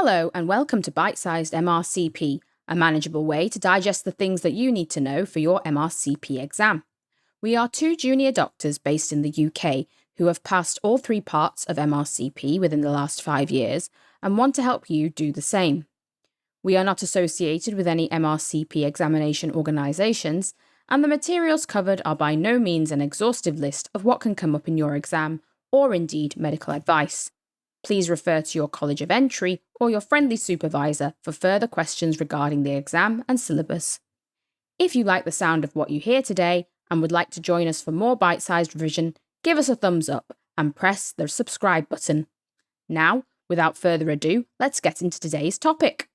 Hello and welcome to Bite-Sized MRCP, a manageable way to digest the things that you need to know for your MRCP exam. We are two junior doctors based in the UK who have passed all three parts of MRCP within the last 5 years and want to help you do the same. We are not associated with any MRCP examination organisations, and the materials covered are by no means an exhaustive list of what can come up in your exam, or indeed medical advice. Please refer to your College of Entry or your friendly supervisor for further questions regarding the exam and syllabus. If you like the sound of what you hear today and would like to join us for more bite-sized revision, give us a thumbs up and press the subscribe button. Now, without further ado, let's get into today's topic,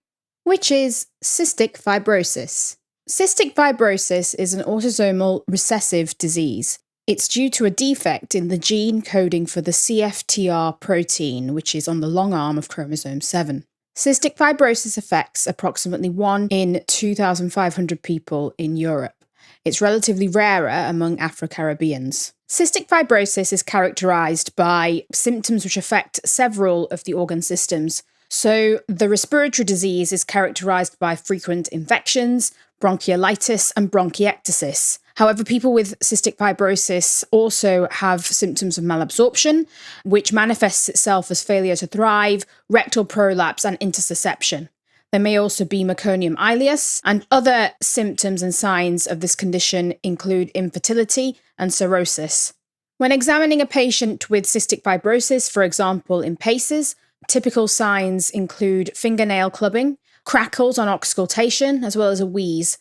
which is cystic fibrosis. Cystic fibrosis is an autosomal recessive disease. It's due to a defect in the gene coding for the CFTR protein, which is on the long arm of chromosome 7. Cystic fibrosis affects approximately 1 in 2,500 people in Europe. It's relatively rarer among Afro-Caribbeans. Cystic fibrosis is characterized by symptoms which affect several of the organ systems. So the respiratory disease is characterized by frequent infections, bronchiolitis, and bronchiectasis. However, people with cystic fibrosis also have symptoms of malabsorption, which manifests itself as failure to thrive, rectal prolapse, and intussusception. There may also be meconium ileus, and other symptoms and signs of this condition include infertility and cirrhosis. When examining a patient with cystic fibrosis, for example in PACES, typical signs include fingernail clubbing, crackles on auscultation, as well as a wheeze.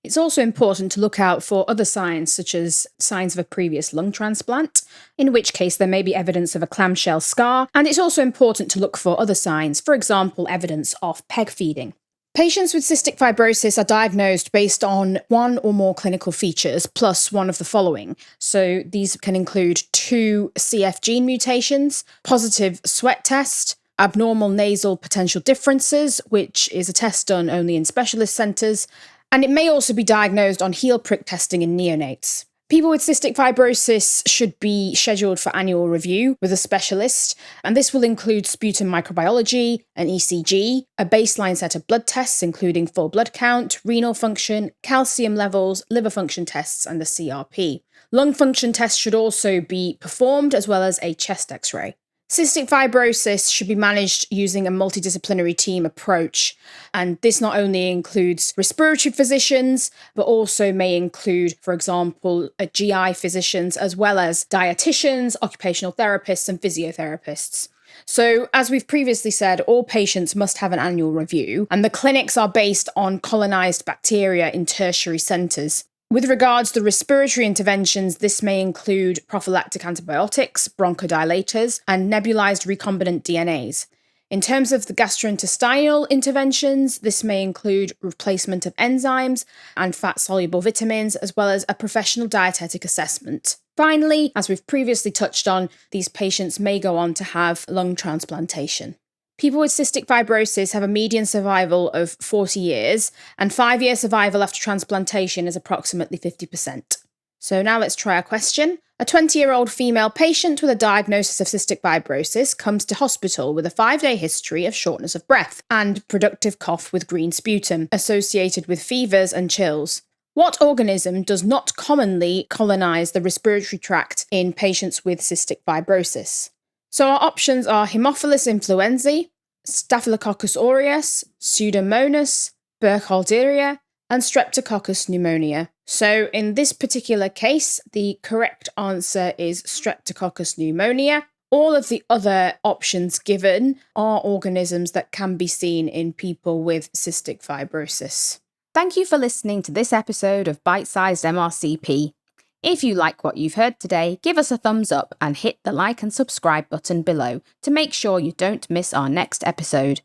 It's also important to look out for other signs, such as signs of a previous lung transplant, in which case there may be evidence of a clamshell scar, and it's also important to look for other signs, for example, evidence of peg feeding. Patients with cystic fibrosis are diagnosed based on one or more clinical features, plus one of the following. So these can include 2 CF gene mutations, positive sweat test, abnormal nasal potential differences, which is a test done only in specialist centres, and it may also be diagnosed on heel prick testing in neonates. People with cystic fibrosis should be scheduled for annual review with a specialist, and this will include sputum microbiology, an ECG, a baseline set of blood tests including full blood count, renal function, calcium levels, liver function tests, and a CRP. Lung function tests should also be performed, as well as a chest X-ray. Cystic fibrosis should be managed using a multidisciplinary team approach, and this not only includes respiratory physicians, but also may include, for example, GI physicians, as well as dietitians, occupational therapists, and physiotherapists. So, as we've previously said, all patients must have an annual review, and the clinics are based on colonized bacteria in tertiary centres. With regards to respiratory interventions, this may include prophylactic antibiotics, bronchodilators, and nebulized recombinant DNAs. In terms of the gastrointestinal interventions, this may include replacement of enzymes and fat-soluble vitamins, as well as a professional dietetic assessment. Finally, as we've previously touched on, these patients may go on to have lung transplantation. People with cystic fibrosis have a median survival of 40 years, and 5-year survival after transplantation is approximately 50%. So now let's try a question. A 20-year-old female patient with a diagnosis of cystic fibrosis comes to hospital with a 5-day history of shortness of breath and productive cough with green sputum, associated with fevers and chills. What organism does not commonly colonize the respiratory tract in patients with cystic fibrosis? So our options are Haemophilus influenzae, Staphylococcus aureus, Pseudomonas, Burkholderia, and Streptococcus pneumonia. So in this particular case, the correct answer is Streptococcus pneumonia. All of the other options given are organisms that can be seen in people with cystic fibrosis. Thank you for listening to this episode of Bite-Sized MRCP. If you like what you've heard today, give us a thumbs up and hit the like and subscribe button below to make sure you don't miss our next episode.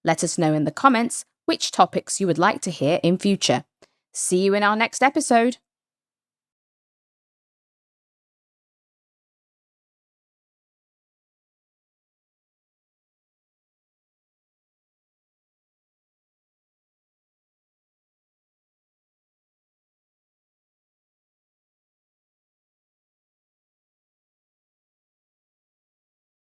Let us know in the comments which topics you would like to hear in future. See you in our next episode.